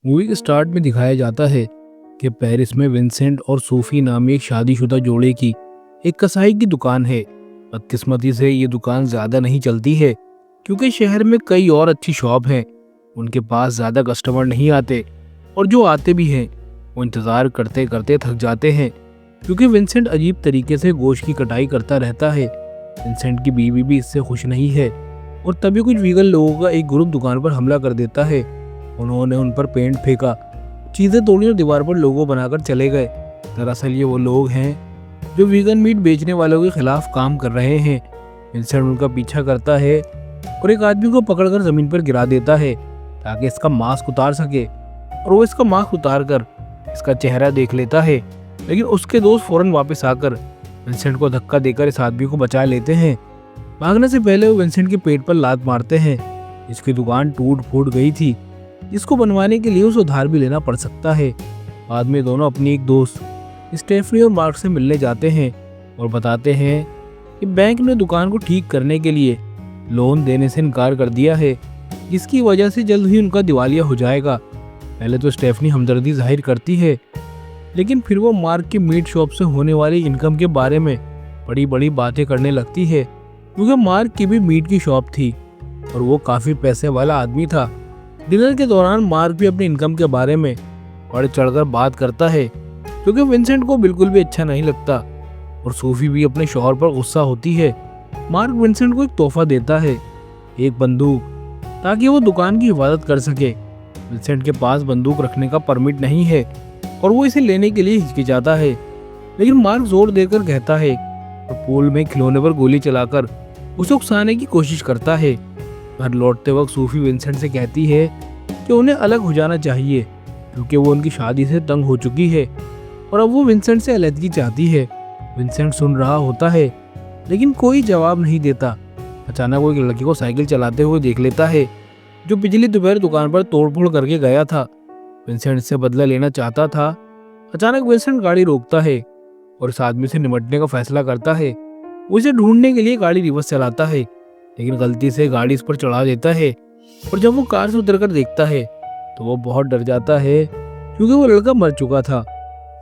Movie के start में दिखाया जाता है कि पेरिस में विंसेंट और सूफी नामी एक शादीशुदा जोड़े की एक कसाई की दुकान है। बदकिस्मती से ये दुकान ज़्यादा नहीं चलती है क्योंकि शहर में कई और अच्छी शॉप हैं। उनके पास ज़्यादा कस्टमर नहीं आते और जो आते भी हैं वो इंतज़ार करते करते थक जाते हैं क्योंकि विंसेंट अजीब तरीके से गोश्त की कटाई करता रहता है। विंसेंट की बीवी भी इससे खुश नहीं है और तभी कुछ वीगन लोगों का एक ग्रुप दुकान पर हमला कर देता है। उन्होंने उन पर पेंट फेंका, चीज़ें तोड़ी और दीवार पर लोगो बनाकर चले गए। दरअसल ये वो लोग हैं जो वीगन मीट बेचने वालों के खिलाफ काम कर रहे हैं। विंसेंट उनका पीछा करता है और एक आदमी को पकड़कर ज़मीन पर गिरा देता है ताकि इसका मास्क उतार सके, और वो इसका मास्क उतार कर इसका चेहरा देख लेता है। लेकिन उसके दोस्त फौरन वापस आकर विंसेंट को धक्का देकर इस आदमी को बचा लेते हैं। भागने से पहले वो विंसेंट के पेट पर लात मारते हैं। इसकी दुकान टूट फूट गई थी, इसको बनवाने के लिए उसे उधार भी लेना पड़ सकता है। बाद में दोनों अपनी एक दोस्त स्टेफनी और मार्क से मिलने जाते हैं और बताते हैं कि बैंक ने दुकान को ठीक करने के लिए लोन देने से इनकार कर दिया है, जिसकी वजह से जल्द ही उनका दिवालिया हो जाएगा। पहले तो स्टेफनी हमदर्दी जाहिर करती है, लेकिन फिर वो मार्क की मीट शॉप से होने वाली इनकम के बारे में बड़ी बड़ी बातें करने लगती है क्योंकि मार्क की भी मीट की शॉप थी और वो काफ़ी पैसे वाला आदमी था। डिनर के दौरान मार्क भी अपनी इनकम के बारे में बढ़ चढ़कर बात करता है क्योंकि विंसेंट को बिल्कुल भी अच्छा नहीं लगता और सूफी भी अपने शौहर पर गुस्सा होती है। मार्क विंसेंट को एक तोहफा देता है, एक बंदूक, ताकि वो दुकान की हिफाजत कर सके। विंसेंट के पास बंदूक रखने का परमिट नहीं है और वो इसे लेने के लिए हिचकिचाता है, लेकिन मार्क जोर देकर कहता है और पूल में खिलौने पर गोली चलाकर उसे उकसाने की कोशिश करता है। घर लौटते वक्त सूफी विंसेंट से कहती है कि उन्हें अलग हो जाना चाहिए क्योंकि वो उनकी शादी से तंग हो चुकी है और अब वो विंसेंट से अलग चाहती है। विंसेंट सुन रहा होता है लेकिन कोई जवाब नहीं देता। अचानक वो एक लड़के को साइकिल चलाते हुए देख लेता है जो पिछली दोपहर दुकान पर तोड़फोड़ करके गया था। विंसेंट से बदला लेना चाहता था। अचानक विंसेंट गाड़ी रोकता है और इस आदमी से निपटने का फैसला करता है। वो इसे ढूंढने के लिए गाड़ी रिवर्स चलाता है, लेकिन गलती से गाड़ी इस पर चढ़ा देता है और जब वो कार से उतरकर देखता है तो वो बहुत डर जाता है क्योंकि वो लड़का मर चुका था।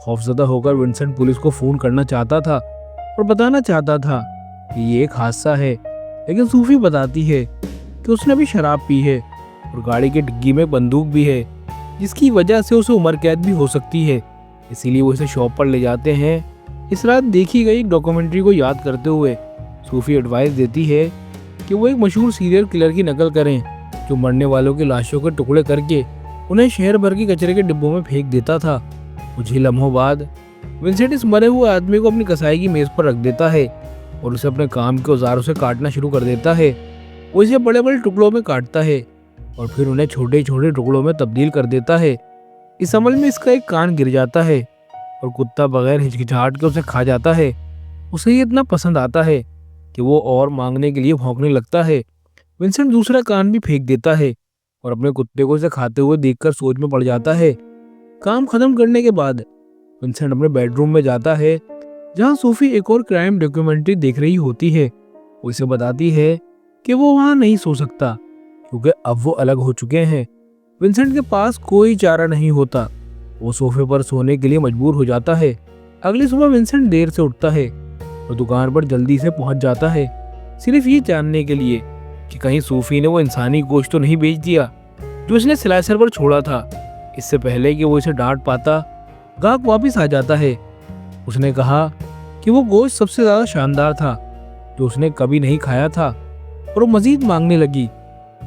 खौफजदा होकर विंसेंट पुलिस को फोन करना चाहता था और बताना चाहता था कि ये एक हादसा है, लेकिन सूफी बताती है कि उसने अभी शराब पी है और गाड़ी की डिग्गी में बंदूक भी है, जिसकी वजह से उसे उम्र कैद भी हो सकती है। इसीलिए वो इसे शॉप पर ले जाते हैं। इस रात देखी गई एक डॉक्यूमेंट्री को याद करते हुए सूफी एडवाइस देती है कि वो एक मशहूर सीरियल किलर की नकल करें जो मरने वालों की लाशों के टुकड़े करके उन्हें शहर भर के कचरे के डिब्बों में फेंक देता था। कुछ ही लम्हों बाद विंसेंट इस मरे हुए आदमी को अपनी कसाई की मेज पर रख देता है और उसे अपने काम के औजारों से काटना शुरू कर देता है। वो इसे बड़े बड़े टुकड़ों में काटता है और फिर उन्हें छोटे छोटे टुकड़ों में तब्दील कर देता है। इस अमल में इसका एक कान गिर जाता है और कुत्ता बगैर हिचकिचाहट के उसे खा जाता है। उसे ये इतना पसंद आता है कि वो और मांगने के लिए भौंकने लगता है। विंसेंट दूसरा कान भी फेंक देता है और अपने कुत्ते को इसे खाते हुए देखकर सोच में पड़ जाता है। काम खत्म करने के बाद विंसेंट अपने बेडरूम में जाता है जहां सूफी एक और क्राइम डॉक्यूमेंट्री देख रही होती है। वो इसे बताती है कि वो वहां नहीं सो सकता क्योंकि अब वो अलग हो चुके हैं। विंसेंट के पास कोई चारा नहीं होता, वो सोफे पर सोने के लिए मजबूर हो जाता है। अगली सुबह विंसेंट देर से उठता है और दुकान पर जल्दी से पहुंच जाता है, सिर्फ ये जानने के लिए कि कहीं सूफी ने वो इंसानी गोश्त तो नहीं बेच दिया जो इसने स्लाइसर पर छोड़ा था। इससे पहले कि वो इसे डांट पाता, गाहक वापस आ जाता है। उसने कहा कि वो गोश्त सबसे ज़्यादा शानदार था जो उसने कभी नहीं खाया था और वो मज़ीद मांगने लगी।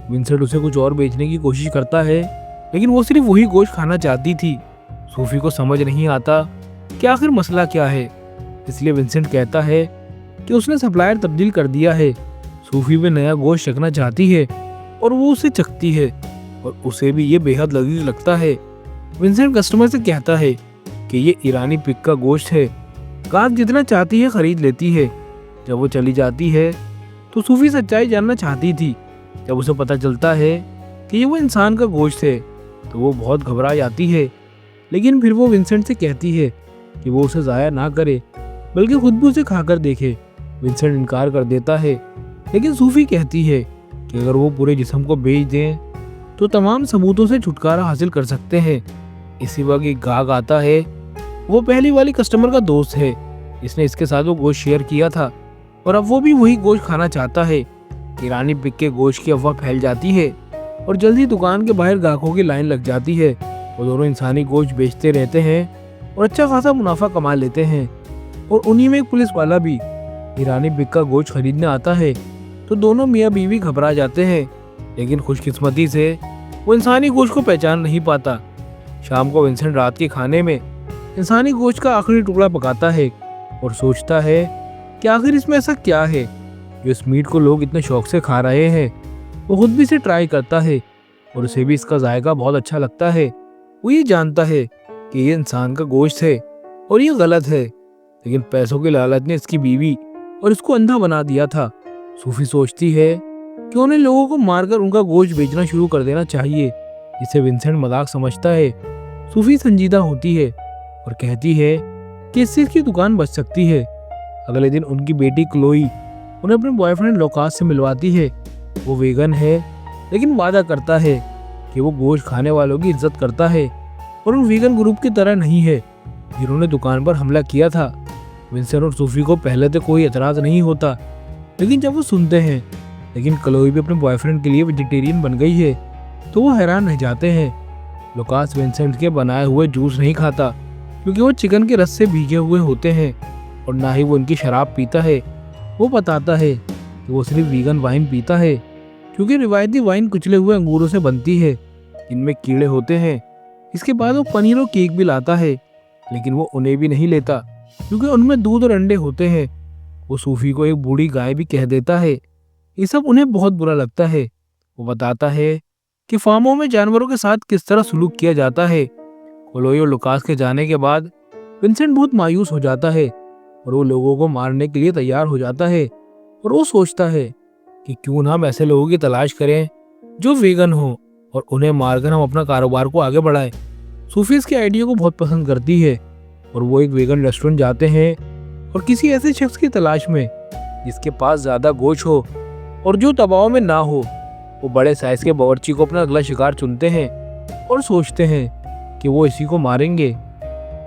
विंसेंट उसे कुछ और बेचने की कोशिश करता है, लेकिन वो सिर्फ वही गोश्त खाना चाहती थी। सूफी को समझ नहीं आता कि आखिर मसला क्या है, इसलिए विंसेंट कहता है कि उसने सप्लायर तब्दील कर दिया है। सूफी भी नया गोश्त चखना चाहती है और वो उसे चखती है और उसे भी ये बेहद लजीज लगता है। विंसेंट कस्टमर से कहता है कि ये ईरानी पिग का गोश्त है, गाहक जितना चाहती है खरीद लेती है। जब वो चली जाती है तो सूफी सच्चाई जानना चाहती थी। जब उसे पता चलता है कि ये वो इंसान का गोश्त है तो वो बहुत घबरा जाती है, लेकिन फिर वो विंसेंट से कहती है कि वो उसे ज़ाया ना करे बल्कि खुद भी उसे खाकर देखे। विंसेंट इनकार कर देता है, लेकिन सूफी कहती है कि अगर वो पूरे जिस्म को बेच दें तो तमाम सबूतों से छुटकारा हासिल कर सकते हैं। इसी वक्त एक गाहक आता है। वो पहली वाली कस्टमर का दोस्त है। इसने इसके साथ वो गोश्त शेयर किया था और अब वो भी वही गोश्त खाना चाहता है। ईरानी पिग के गोश्त की अफवाह फैल जाती है और जल्दी दुकान के बाहर ग्राहकों की लाइन लग जाती है। वो दोनों इंसानी गोश्त बेचते रहते हैं और अच्छा खासा मुनाफा कमा लेते हैं। और उन्हीं में एक पुलिस वाला भी ईरानी पिग का गोश्त खरीदने आता है। तो दोनों मियाँ बीवी घबरा जाते हैं, लेकिन खुशकिस्मती से वो इंसानी गोश्त को पहचान नहीं पाता। शाम को विंसेंट रात के खाने में इंसानी गोश्त का आखिरी टुकड़ा पकाता है और सोचता है कि आखिर इसमें ऐसा क्या है जो इस मीट को लोग इतने शौक से खा रहे हैं। वो खुद भी इसे ट्राई करता है और उसे भी इसका जायका बहुत अच्छा लगता है। वो ये जानता है कि ये इंसान का गोश्त है और ये गलत है, लेकिन पैसों के लालच ने इसकी बीवी और इसको अंधा बना दिया था। सूफी सोचती है कि उन्हें लोगों को मारकर उनका गोश्त बेचना शुरू कर देना चाहिए, जिसे विंसेंट मजाक समझता है। सूफी संजीदा होती है और कहती है कि इससे इसकी दुकान बच सकती है। अगले दिन उनकी बेटी क्लोई उन्हें अपने बॉयफ्रेंड लोकास से मिलवाती है। वो वेगन है, लेकिन वादा करता है कि वो गोश्त खाने वालों की इज्जत करता है और उन वीगन ग्रुप की तरह नहीं है जिन्होंने दुकान पर हमला किया था। विंसेंट और सूफी को पहले तो कोई एतराज नहीं होता, लेकिन जब वो सुनते हैं लेकिन क्लोई भी अपने बॉयफ्रेंड के लिए वेजिटेरियन बन गई है, तो वो हैरान रह जाते हैं। लोकास विंसेंट के बनाए हुए जूस नहीं खाता क्योंकि वो चिकन के रस से भीगे हुए होते हैं, और ना ही वो उनकी शराब पीता है। वो बताता है कि वो सिर्फ वीगन वाइन पीता है क्योंकि रिवायती वाइन कुचले हुए अंगूरों से बनती है, इनमें कीड़े होते हैं। इसके बाद वो पनीर और केक भी लाता है, लेकिन वो उन्हें भी नहीं लेता क्योंकि उनमें दूध और अंडे होते हैं। वो सूफी को एक बूढ़ी गाय भी कह देता है। ये सब उन्हें बहुत बुरा लगता है। वो बताता है कि फार्मों में जानवरों के साथ किस तरह सलूक किया जाता है। क्लोई और लुकास के जाने के बाद विंसेंट बहुत मायूस हो जाता है और वो लोगों को मारने के लिए तैयार हो जाता है। और वो सोचता है कि क्यों ना हम ऐसे लोगों की तलाश करें जो वीगन हो और उन्हें मारकर हम अपना कारोबार को आगे बढ़ाएं। सूफी इसके आइडिया को बहुत पसंद करती है और वो एक वीगन रेस्टोरेंट जाते हैं और किसी ऐसे शख्स की तलाश में जिसके पास ज़्यादा गोश्त हो और जो दबाव में ना हो। वो बड़े साइज के बावर्ची को अपना अगला शिकार चुनते हैं और सोचते हैं कि वो इसी को मारेंगे।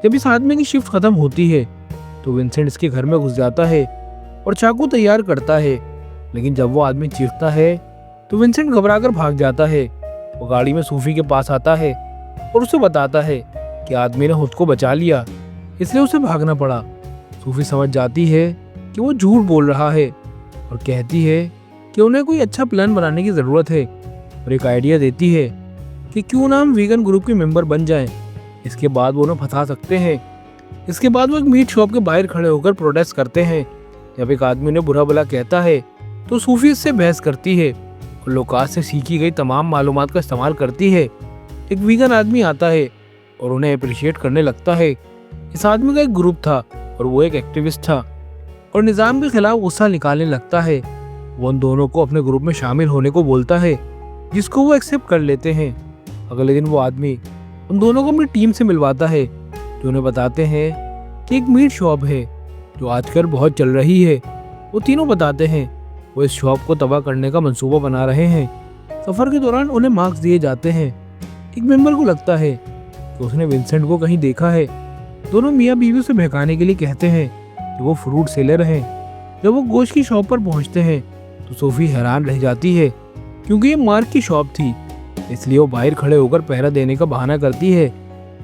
जब इस आदमी की शिफ्ट खत्म होती है तो विंसेंट इसके घर में घुस जाता है और चाकू तैयार करता है, लेकिन जब वो आदमी चीखता है तो विंसेंट घबराकर भाग जाता है। वो गाड़ी में सूफी के पास आता है और उसे बताता है कि आदमी ने खुद को बचा लिया, इसलिए उसे भागना पड़ा। सूफी समझ जाती है कि वो झूठ बोल रहा है और कहती है कि उन्हें कोई अच्छा प्लान बनाने की ज़रूरत है, और एक आइडिया देती है कि क्यों ना हम वीगन ग्रुप के मेंबर बन जाएं। इसके बाद वो उन्हें फंसा सकते हैं। इसके बाद वो एक मीट शॉप के बाहर खड़े होकर प्रोटेस्ट करते हैं। जब एक आदमी उन्हें बुरा भला कहता है तो सूफी इससे बहस करती है और लोकास से सीखी गई तमाम मालूमात का इस्तेमाल करती है। एक वीगन आदमी आता है और उन्हें अप्रिशिएट करने लगता है। इस आदमी का एक ग्रुप था और वो एक एक्टिविस्ट था और निज़ाम के खिलाफ गुस्सा निकालने लगता है। वो उन दोनों को अपने ग्रुप में शामिल होने को बोलता है, जिसको वो एक्सेप्ट कर लेते हैं। अगले दिन वो आदमी उन दोनों को अपनी टीम से मिलवाता है, जो उन्हें बताते हैं कि एक मीट शॉप है जो आजकल बहुत चल रही है। वो तीनों बताते हैं वो इस शॉप को तबाह करने का मंसूबा बना रहे हैं। सफ़र के दौरान उन्हें मार्क्स दिए जाते हैं। एक मेंबर को लगता है कि उसने विंसेंट को कहीं देखा है। दोनों मियाँ बीवी उसे बहकाने के लिए कहते हैं कि वो फ्रूट सेलर हैं। जब वो गोश्त की शॉप पर पहुंचते हैं तो सोफी हैरान रह जाती है क्योंकि ये मार्क की शॉप थी, इसलिए वो बाहर खड़े होकर पहरा देने का बहाना करती है।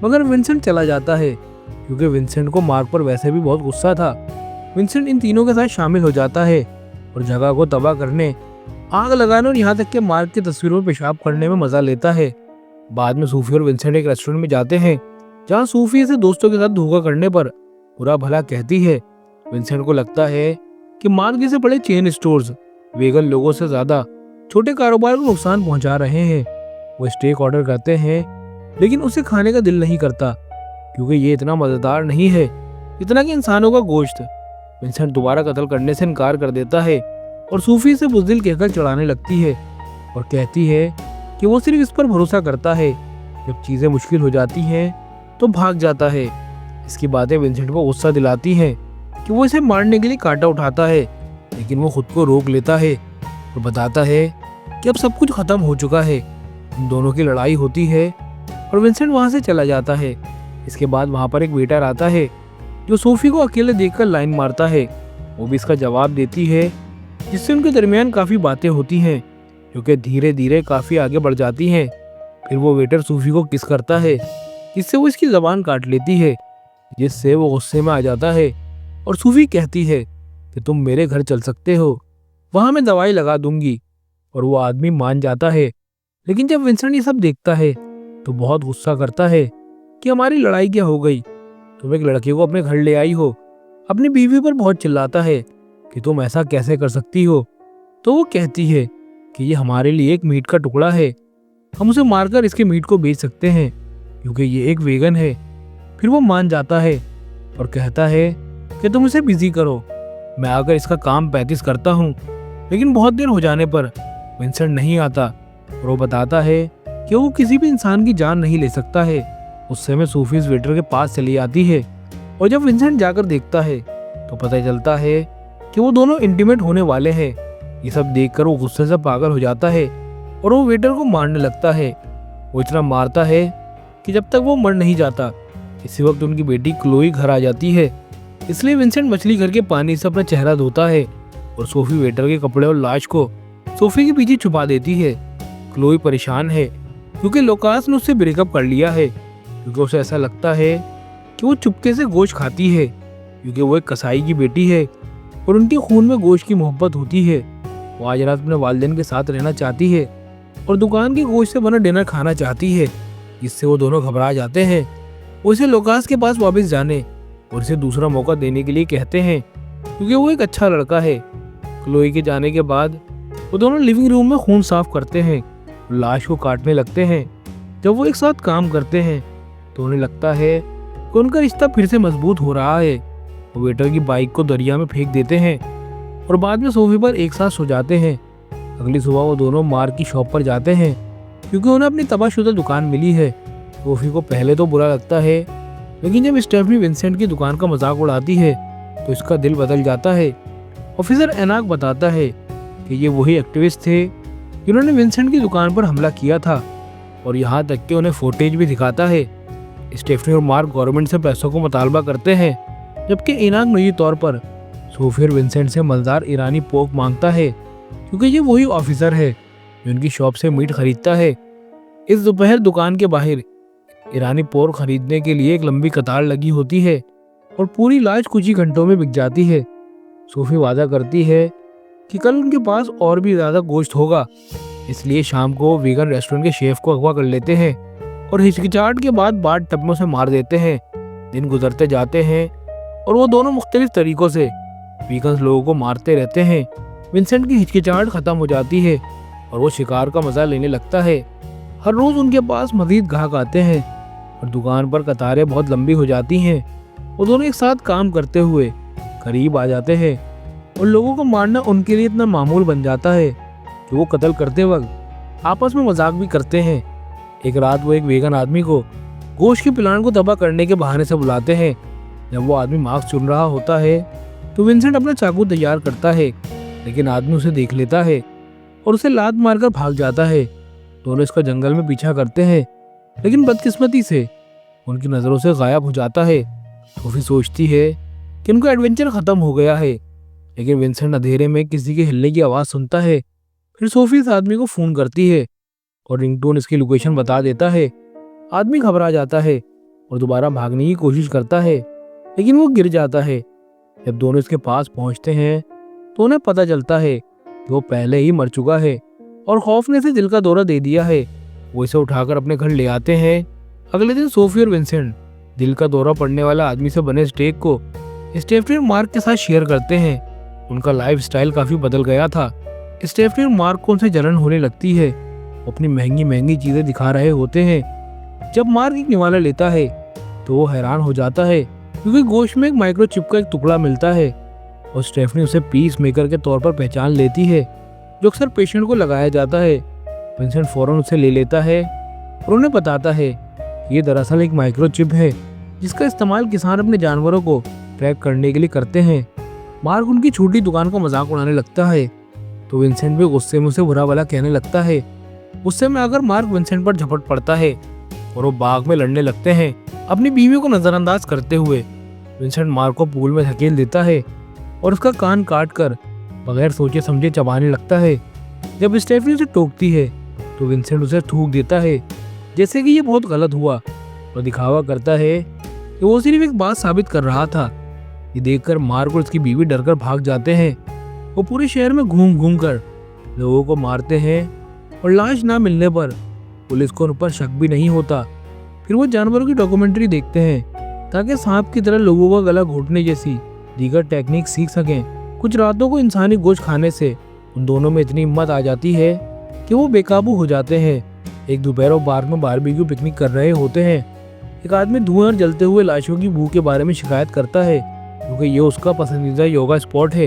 मगर विंसेंट चला जाता है क्योंकि विंसेंट को मार्क पर वैसे भी बहुत गुस्सा था। विंसेंट इन तीनों के साथ शामिल हो जाता है और जगह को तबाह करने, आग लगाने और यहाँ तक कि मार्क की तस्वीरों में पेशाब करने में मजा लेता है। बाद में सूफी और विंसेंट एक रेस्टोरेंट में जाते हैं जहाँ सूफी इसे दोस्तों के साथ धोखा करने पर बुरा भला कहती है। विंसेंट को लगता है कि मार्क जैसे बड़े चेन स्टोर्स वेगन लोगों से ज्यादा छोटे कारोबार को नुकसान पहुंचा रहे हैं। वो स्टेक ऑर्डर करते हैं, लेकिन उसे खाने का दिल नहीं करता क्योंकि ये इतना मजेदार नहीं है जितना कि इंसानों का गोश्त। विंसेंट दोबारा कत्ल करने से इनकार कर देता है और सूफी से बुज़दिल कहकर चढ़ाने लगती है और कहती है कि वो सिर्फ इस पर भरोसा करता है, जब चीज़ें मुश्किल हो जाती हैं तो भाग जाता है। इसकी बातें विंसेंट को गुस्सा दिलाती हैं कि वो इसे मारने के लिए कांटा उठाता है, लेकिन वो खुद को रोक लेता है और बताता है कि अब सब कुछ खत्म हो चुका है। उन दोनों की लड़ाई होती है और विंसेंट वहाँ से चला जाता है। इसके बाद वहाँ पर एक वेटर आता है जो सोफी को अकेले देखकर लाइन मारता है। वो भी इसका जवाब देती है, जिससे उनके दरमियान काफ़ी बातें होती हैं जो कि धीरे धीरे काफ़ी आगे बढ़ जाती हैं। फिर वो वेटर सोफी को किस करता है, जिससे वो इसकी ज़बान काट लेती है, जिससे वो गुस्से में आ जाता है और सूफी कहती है कि तुम मेरे घर चल सकते हो, वहाँ मैं दवाई लगा दूंगी। और वो आदमी मान जाता है। लेकिन जब विंसेंट ये सब देखता है तो बहुत गुस्सा करता है कि हमारी लड़ाई क्या हो गई, तुम एक लड़के को अपने घर ले आई हो। अपनी बीवी पर बहुत चिल्लाता है कि तुम ऐसा कैसे कर सकती हो। तो वो कहती है कि ये हमारे लिए एक मीट का टुकड़ा है, हम उसे मारकर इसके मीट को बेच सकते हैं क्योंकि ये एक वेगन है। फिर वो मान जाता है और कहता है कि तुम इसे बिजी करो, मैं आकर इसका काम 35 करता हूँ। लेकिन बहुत देर हो जाने पर विंसेंट नहीं आता और वो बताता है कि वो किसी भी इंसान की जान नहीं ले सकता है। उस समय सूफी इस वेटर के पास चली आती है और जब विंसेंट जाकर देखता है तो पता चलता है कि वो दोनों इंटीमेट होने वाले हैं। ये सब देखकर वो गुस्से से पागल हो जाता है और वो वेटर को मारने लगता है। वो इतना मारता है कि जब तक वो मर नहीं जाता। इसी वक्त उनकी बेटी क्लोई घर आ जाती है, इसलिए विंसेंट मछली घर के पानी से अपना चेहरा धोता है और सोफी वेटर के कपड़े और लाश को सोफी के पीछे छुपा देती है। क्लोई परेशान है क्योंकि लोकास ने उससे ब्रेकअप कर लिया है, क्योंकि उसे ऐसा लगता है कि वो चुपके से गोश्त खाती है क्योंकि वो एक कसाई की बेटी है और उनके खून में गोश्त की मोहब्बत होती है। वो आज रात अपने वालिदैन के साथ रहना चाहती है और दुकान के गोश्त से बना डिनर खाना चाहती है, जिससे वो दोनों घबरा जाते हैं। वो इसे लोकास के पास वापस जाने और इसे दूसरा मौका देने के लिए कहते हैं क्योंकि वो एक अच्छा लड़का है। क्लोई के जाने के बाद वो दोनों लिविंग रूम में खून साफ करते हैं, लाश को काटने लगते हैं। जब वो एक साथ काम करते हैं तो उन्हें लगता है कि उनका रिश्ता फिर से मजबूत हो रहा है। वो वेटर की बाइक को दरिया में फेंक देते हैं और बाद में सोफे पर एक साथ सो जाते हैं। अगली सुबह वो दोनों मार्क की शॉप पर जाते हैं क्योंकि उन्हें अपनी तबाहशुदा दुकान मिली है। सोफी को पहले तो बुरा लगता है, लेकिन जब स्टेफनी विंसेंट की दुकान का मजाक उड़ाती है तो इसका दिल बदल जाता है। ऑफिसर एनाक बताता है कि ये वही एक्टिविस्ट थे जिन्होंने विंसेंट की दुकान पर हमला किया था और यहाँ तक कि उन्हें फुटेज भी दिखाता है। स्टेफनी और मार्क गवर्नमेंट से पैसों को मुतालबा करते हैं, जबकि एनाक निजी तौर पर सोफी और विंसेंट से मज़ेदार ईरानी पोक मांगता है क्योंकि ये वही ऑफिसर है जो उनकी शॉप से मीट खरीदता है। इस दोपहर दुकान के बाहर ईरानी पोर्क खरीदने के लिए एक लंबी कतार लगी होती है और पूरी लाश कुछ ही घंटों में बिक जाती है। सोफी वादा करती है कि कल उनके पास और भी ज़्यादा गोश्त होगा, इसलिए शाम को वीगन रेस्टोरेंट के शेफ को अगवा कर लेते हैं और हिचकिचाहट के बाद बाथ टब में उसे मार देते हैं। दिन गुजरते जाते हैं और वो दोनों मुख्तलिफ तरीकों से वीगन्स लोगों को मारते रहते हैं। विंसेंट की हिचकिचाहट ख़त्म हो जाती है और वो शिकार का मज़ा लेने लगता है। हर रोज़ उनके पास मज़ीद ग्राहक आते हैं और दुकान पर कतारें बहुत लंबी हो जाती हैं। वो दोनों एक साथ काम करते हुए करीब आ जाते हैं और लोगों को मारना उनके लिए इतना मामूल बन जाता है कि वो कत्ल करते वक्त आपस में मजाक भी करते हैं। एक रात वो एक वेगन आदमी को गोश्त के प्लान को तबाह करने के बहाने से बुलाते हैं। जब वो आदमी मास्क चुन रहा होता है तो विंसेंट अपना चाकू तैयार करता है, लेकिन आदमी उसे देख लेता है और उसे लात मारकर भाग जाता है। दोनों इसका जंगल में पीछा करते हैं, लेकिन बदकिस्मती से उनकी नज़रों से गायब हो जाता है। सोफी सोचती है कि उनका एडवेंचर ख़त्म हो गया है, लेकिन विंसेंट अंधेरे में किसी के हिलने की आवाज़ सुनता है। फिर सोफी इस आदमी को फ़ोन करती है और रिंगटोन इसकी लोकेशन बता देता है। आदमी घबरा जाता है और दोबारा भागने की कोशिश करता है, लेकिन वो गिर जाता है। जब दोनों इसके पास पहुंचते हैं तो उन्हें पता चलता है कि वो पहले ही मर चुका है और खौफ ने इसे दिल का दौरा दे दिया है। वो इसे उठाकर अपने घर ले आते हैं। अगले दिन सोफी और विंसेंट दिल का दौरा पड़ने वाला आदमी से बने स्टेक को स्टेफनी और मार्क के साथ शेयर करते हैं। उनका लाइफ स्टाइल काफ़ी बदल गया था। स्टेफनी और मार्क को उनसे जलन होने लगती है। वो अपनी महंगी महंगी चीज़ें दिखा रहे होते हैं। जब मार्क एक निवाला लेता है तो वो हैरान हो जाता है क्योंकि गोश्त में एक माइक्रोचिप का एक टुकड़ा मिलता है और स्टेफनी उसे पीस मेकर के तौर पर पहचान लेती है, जो अक्सर पेशेंट को लगाया जाता है। विंसेंट फौरन उसे ले लेता है और उन्हें बताता है कि ये दरअसल एक माइक्रोचिप है जिसका इस्तेमाल किसान अपने जानवरों को ट्रैक करने के लिए करते हैं। मार्क उनकी छोटी दुकान का मजाक उड़ाने लगता है तो विंसेंट भी गुस्से में उसे बुरा भला कहने लगता है। गुस्से में आकर मार्क विंसेंट पर झपट पड़ता है और वो बाग में लड़ने लगते हैं, अपनी बीवी को नजरअंदाज करते हुए। विंसेंट मार्क को पूल में धकेल देता है और उसका कान काट कर बगैर सोचे समझे चबाने लगता है। जब स्टेफनी उसे टोकती है तो विंसेंट उसे थूक देता है, जैसे कि ये बहुत गलत हुआ, और दिखावा करता है कि वो सिर्फ एक बात साबित कर रहा था। ये देखकर मार्क और उसकी बीवी डरकर भाग जाते हैं। वो पूरे शहर में घूम घूम कर लोगों को मारते हैं और लाश ना मिलने पर पुलिस को उन पर शक भी नहीं होता। फिर वो जानवरों की डॉक्यूमेंट्री देखते हैं ताकि सांप की तरह लोगों का गला घोटने जैसी दीगर टेक्निक सीख सकें। कुछ रातों को इंसानी गोश्त खाने से उन दोनों में इतनी हिम्मत आ जाती है कि वो बेकाबू हो जाते हैं। एक दोपहर पार्क में बारबेक्यू पिकनिक कर रहे होते हैं। एक आदमी धुएं और जलते हुए लाशों की बू के बारे में शिकायत करता है, क्योंकि ये उसका पसंदीदा योगा स्पॉट है।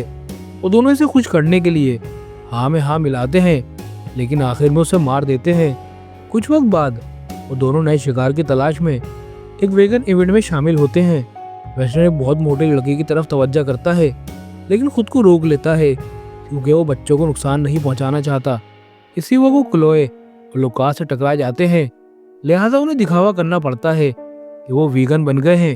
वो दोनों इसे खुश करने के लिए हाँ में हाँ मिलाते हैं, लेकिन आखिर में उसे मार देते हैं। कुछ वक्त बाद वो दोनों नए शिकार की तलाश में एक वेगन इवेंट में शामिल होते हैं। वेस्टर्न एक बहुत मोटे लड़के की तरफ तवज्जो करता है, लेकिन खुद को रोक लेता है क्योंकि वो बच्चों को नुकसान नहीं पहुंचाना चाहता। इसी वक्त वो क्लोए और लुकास से टकरा जाते हैं, लिहाजा उन्हें दिखावा करना पड़ता है कि वो वीगन बन गए हैं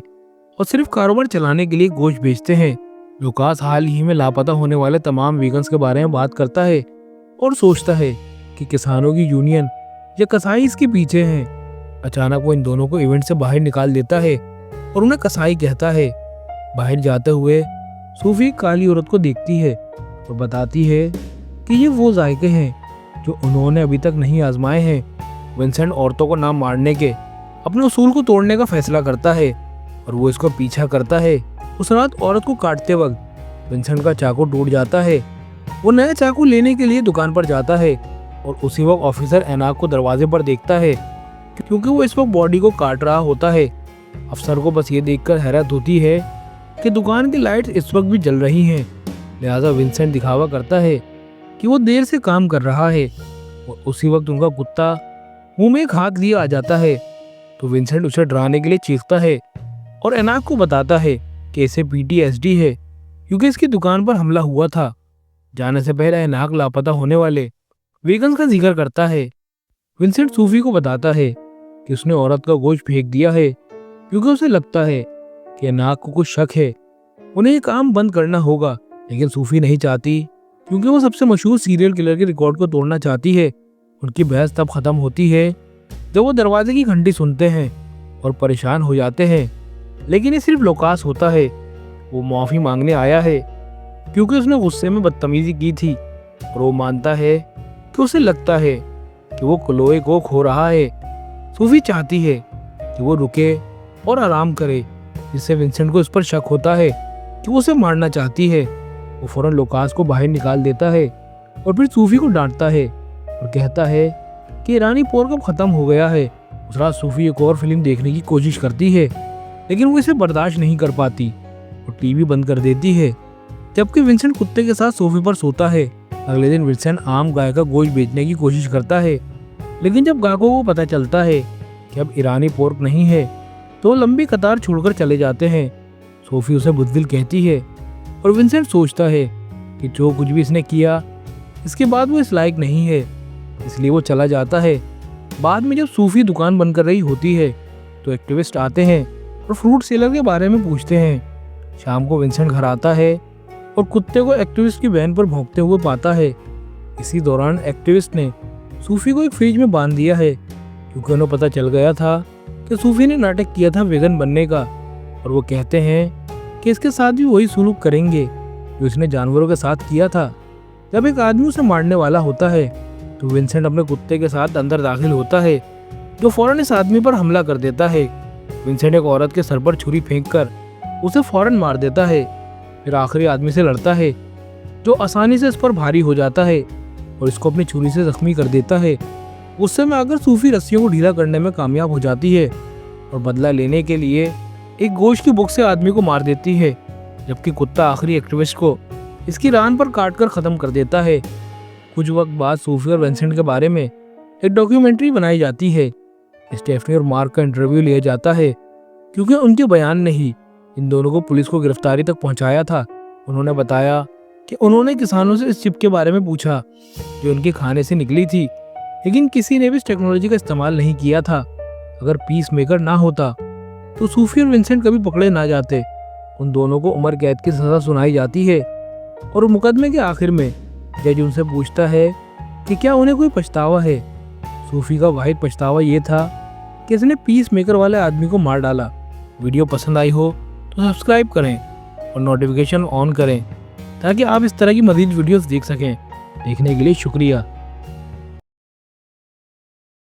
और सिर्फ कारोबार चलाने के लिए गोश्त बेचते हैं। लुकास हाल ही में लापता होने वाले तमाम वीगन्स के बारे में बात करता है और सोचता है कि किसानों की यूनियन या कसाई इसके पीछे हैं। अचानक वो इन दोनों को इवेंट से बाहर निकाल देता है और उन्हें कसाई कहता है। बाहर जाते हुए सूफी काली औरत को देखती है और बताती है कि ये वो जायके हैं जो उन्होंने अभी तक नहीं आजमाए हैं। विंसेंट औरतों को ना मारने के अपने उसूल को तोड़ने का फैसला करता है और वो इसको पीछा करता है। उस रात औरत को काटते वक्त विंसेंट का चाकू टूट जाता है। वो नया चाकू लेने के लिए दुकान पर जाता है और उसी वक्त ऑफिसर एनाक को दरवाजे पर देखता है, क्योंकि वो इस वक्त बॉडी को काट रहा होता है। अफसर को बस ये देखकर हैरत होती है कि दुकान की लाइट्स इस वक्त भी जल रही हैं। लिहाजा विंसेंट दिखावा करता है कि वो देर से काम कर रहा है और उसी वक्त उनका कुत्ता मुंह में एक हाथ लिए आ जाता है। तो विंसेंट उसे डराने के लिए चीखता है और एनाक को बताता है कि इसे PTSD है, क्योंकि इसकी दुकान पर हमला हुआ था। जाने से पहले एनाक लापता होने वाले वीगन्स का जिक्र करता है। विंसेंट सूफी को बताता है कि उसने औरत का गोश्त फेंक दिया है क्योंकि उसे लगता है कि एनाक को कुछ शक है। उन्हें ये काम बंद करना होगा, लेकिन सूफी नहीं चाहती क्योंकि वो सबसे मशहूर सीरियल किलर के रिकॉर्ड को तोड़ना चाहती है। उनकी बहस तब खत्म होती है जब वो दरवाजे की घंटी सुनते हैं और परेशान हो जाते हैं, लेकिन ये सिर्फ लुकास होता है। वो माफी मांगने आया है क्योंकि उसने गुस्से में बदतमीजी की थी और वो मानता है कि उसे लगता है कि वो क्लोए को खो रहा है। सूफी चाहती है कि वो रुके और आराम करे, जिससे विंसेंट को इस पर शक होता है कि वो उसे मारना चाहती है। वो फौरन लुकास को बाहर निकाल देता है और फिर सूफी को डांटता है और कहता है कि ईरानी पोर कब खत्म हो गया है। उस रात सूफी एक और फिल्म देखने की कोशिश करती है, लेकिन वो इसे बर्दाश्त नहीं कर पाती और टीवी बंद कर देती है। जबकि विंसेंट कुत्ते के साथ सोफे पर सोता है। अगले दिन विंसेंट आम गाय का गोश्त बेचने की कोशिश करता है, लेकिन जब ग्राहकों को पता चलता है कि अब ईरानी पोर्क नहीं है तो लंबी कतार छोड़कर चले जाते हैं। सोफी उसे बुज़दिल कहती है और विंसेंट सोचता है कि जो कुछ भी इसने किया इसके बाद वो इस लायक नहीं है, इसलिए वो चला जाता है। बाद में जब सूफी दुकान बंद कर रही होती है तो एक्टिविस्ट आते हैं और फ्रूट सेलर के बारे में पूछते हैं। शाम को विंसेंट घर आता है और कुत्ते को एक्टिविस्ट की वैन पर भौंकते हुए पाता है। इसी दौरान एक्टिविस्ट ने सूफी को एक फ्रिज में बांध दिया है, क्योंकि उन्हें पता चल गया था कि सूफी ने नाटक किया था वेगन बनने का, और वो कहते हैं कि इसके साथ भी वही सलूक करेंगे जो इसने जानवरों के साथ किया था। जब एक आदमी उसे मारने वाला होता है तो विंसेंट अपने कुत्ते के साथ अंदर दाखिल होता है, जो फौरन इस आदमी पर हमला कर देता है। विंसेंट एक औरत के सर पर छुरी फेंककर उसे फौरन मार देता है। फिर आखिरी आदमी से लड़ता है, जो आसानी से इस पर भारी हो जाता है और इसको अपनी छुरी से जख्मी कर देता है। गुस्से में आकर सूफी रस्सियों को ढीला करने में कामयाब हो जाती है और बदला लेने के लिए एक गोश्त की बुक से आदमी को मार देती है, जबकि कुत्ता आखिरी एक्टिविस्ट को इसकी रान पर काटकर खत्म कर देता है। कुछ वक्त बाद सूफी और विंसेंट के बारे में एक डॉक्यूमेंट्री बनाई जाती है। स्टेफनी और मार्क का इंटरव्यू लिया जाता है, क्योंकि उनके बयान ने ही इन दोनों को पुलिस को गिरफ्तारी तक पहुंचाया था। उन्होंने बताया कि उन्होंने किसानों से इस चिप के बारे में पूछा जो उनके खाने से निकली थी, लेकिन किसी ने भी इस टेक्नोलॉजी का इस्तेमाल नहीं किया था। अगर पीस मेकर ना होता तो सूफी और विंसेंट कभी पकड़े ना जाते। उन दोनों को उम्र कैद की सजा सुनाई जाती है और मुकदमे के आखिर में जज उनसे पूछता है कि क्या उन्हें कोई पछतावा है। सूफी का वाहिद पछतावा ये था कि इसने पीस मेकर वाले आदमी को मार डाला। वीडियो पसंद आई हो तो सब्सक्राइब करें और नोटिफिकेशन ऑन करें ताकि आप इस तरह की मज़ीद वीडियोस देख सकें। देखने के लिए शुक्रिया।